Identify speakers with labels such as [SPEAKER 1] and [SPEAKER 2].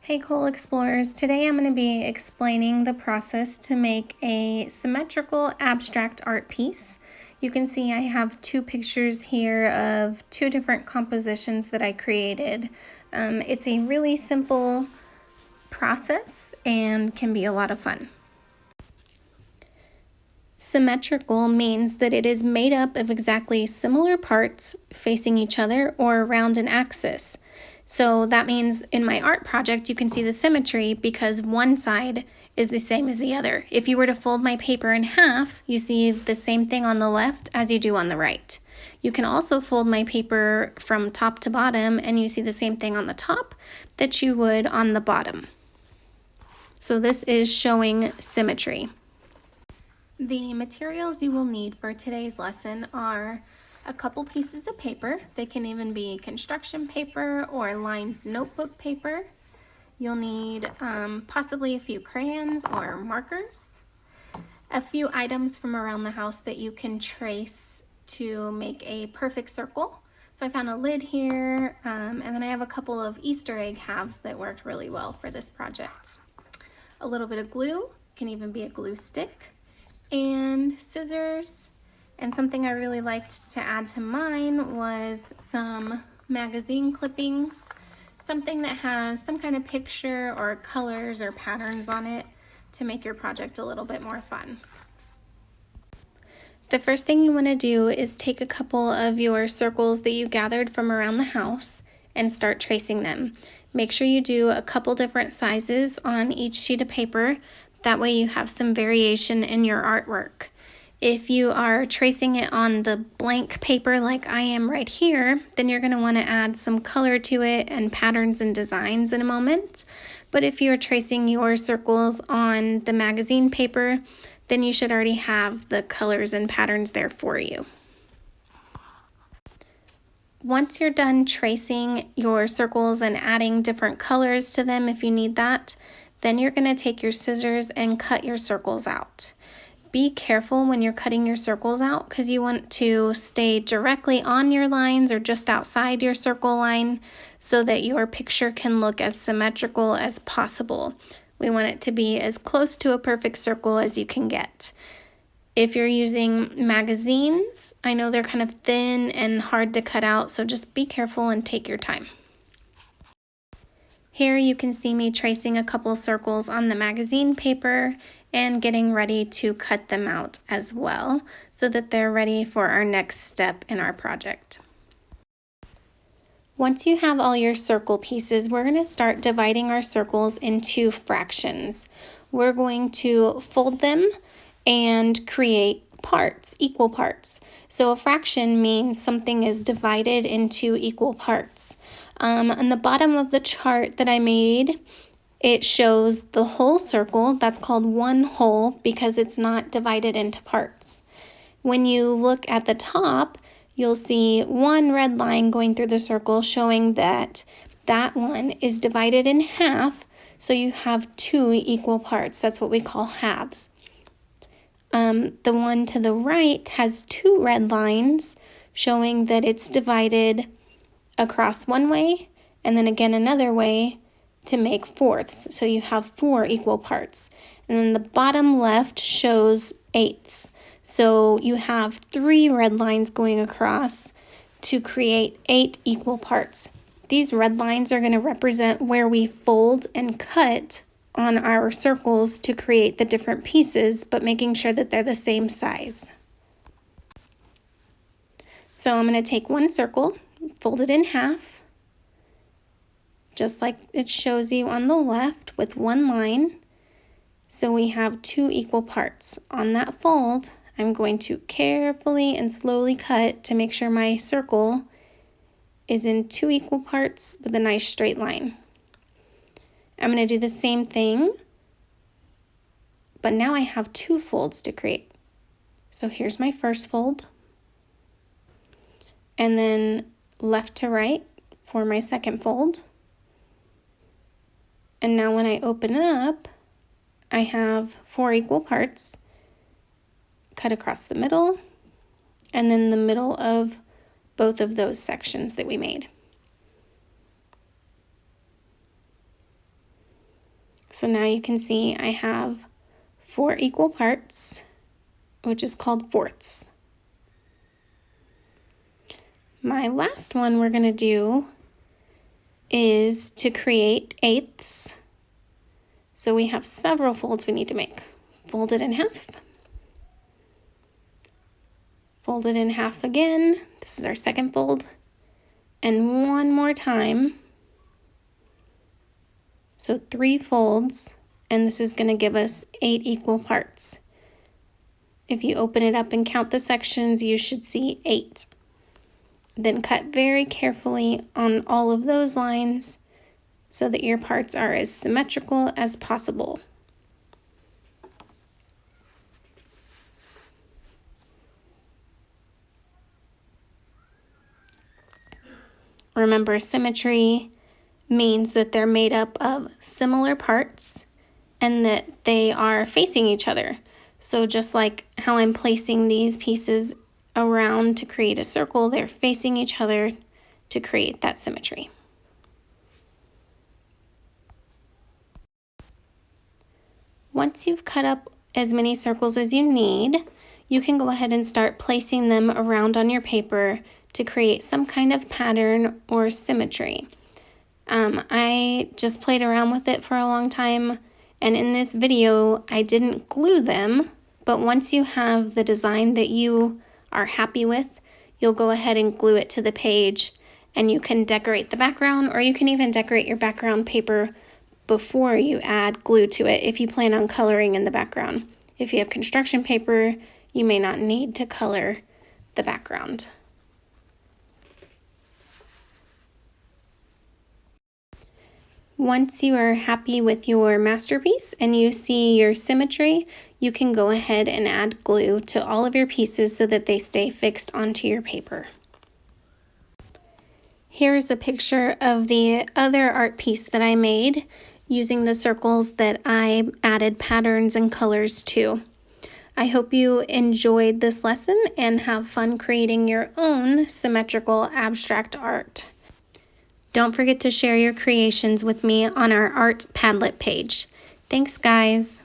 [SPEAKER 1] Hey Cool Explorers, today I'm going to be explaining the process to make a symmetrical abstract art piece. You can see I have two pictures here of two different compositions that I created. It's a really simple process and can be a lot of fun. Symmetrical means that it is made up of exactly similar parts facing each other or around an axis. So that means in my art project, you can see the symmetry because one side is the same as the other. If you were to fold my paper in half, you see the same thing on the left as you do on the right. You can also fold my paper from top to bottom and you see the same thing on the top that you would on the bottom. So this is showing symmetry. The materials you will need for today's lesson are a couple pieces of paper. They can even be construction paper or lined notebook paper. You'll need possibly a few crayons or markers, a few items from around the house that you can trace to make a perfect circle. So I found a lid here, and then I have a couple of Easter egg halves that worked really well for this project. A little bit of glue, can even be a glue stick, and scissors. And something I really liked to add to mine was some magazine clippings, something that has some kind of picture or colors or patterns on it to make your project a little bit more fun. The first thing you want to do is take a couple of your circles that you gathered from around the house and start tracing them. Make sure you do a couple different sizes on each sheet of paper. That way you have some variation in your artwork. If you are tracing it on the blank paper like I am right here, then you're going to want to add some color to it and patterns and designs in a moment. But if you're tracing your circles on the magazine paper, then you should already have the colors and patterns there for you. Once you're done tracing your circles and adding different colors to them if you need that, then you're going to take your scissors and cut your circles out. Be careful when you're cutting your circles out because you want to stay directly on your lines or just outside your circle line so that your picture can look as symmetrical as possible. We want it to be as close to a perfect circle as you can get. If you're using magazines, I know they're kind of thin and hard to cut out, so just be careful and take your time. Here you can see me tracing a couple circles on the magazine paper and getting ready to cut them out as well so that they're ready for our next step in our project. Once you have all your circle pieces, we're going to start dividing our circles into fractions. We're going to fold them and create parts, equal parts. So a fraction means something is divided into equal parts. On the bottom of the chart that I made, it shows the whole circle. That's called one whole because it's not divided into parts. When you look at the top, you'll see one red line going through the circle showing that that one is divided in half, so you have two equal parts. That's what we call halves. The one to the right has two red lines showing that it's divided across one way and then again another way to make fourths. So you have four equal parts. And then the bottom left shows eighths. So you have three red lines going across to create 8 equal parts. These red lines are going to represent where we fold and cut on our circles to create the different pieces, but making sure that they're the same size. So I'm going to take one circle, fold it in half, just like it shows you on the left with one line. So we have 2 equal parts. On that fold, I'm going to carefully and slowly cut to make sure my circle is in 2 equal parts with a nice straight line. I'm going to do the same thing, but now I have 2 folds to create. So here's my first fold, and then left to right for my second fold. And now when I open it up, I have 4 equal parts cut across the middle, and then the middle of both of those sections that we made. So now you can see I have 4 equal parts, which is called fourths. My last one we're going to do is to create eighths. So we have several folds we need to make. Fold it in half. Fold it in half again. This is our second fold. And one more time. So 3 folds, and this is going to give us 8 equal parts. If you open it up and count the sections, you should see 8. Then cut very carefully on all of those lines so that your parts are as symmetrical as possible. Remember, symmetry means that they're made up of similar parts and that they are facing each other. So just like how I'm placing these pieces around to create a circle, they're facing each other to create that symmetry. Once you've cut up as many circles as you need, you can go ahead and start placing them around on your paper to create some kind of pattern or symmetry. I just played around with it for a long time, and in this video I didn't glue them, but once you have the design that you are happy with, you'll go ahead and glue it to the page, and you can decorate the background, or you can even decorate your background paper before you add glue to it if you plan on coloring in the background. If you have construction paper, you may not need to color the background. Once you are happy with your masterpiece and you see your symmetry, you can go ahead and add glue to all of your pieces so that they stay fixed onto your paper. Here's a picture of the other art piece that I made using the circles that I added patterns and colors to. I hope you enjoyed this lesson and have fun creating your own symmetrical abstract art. Don't forget to share your creations with me on our Art Padlet page. Thanks, guys.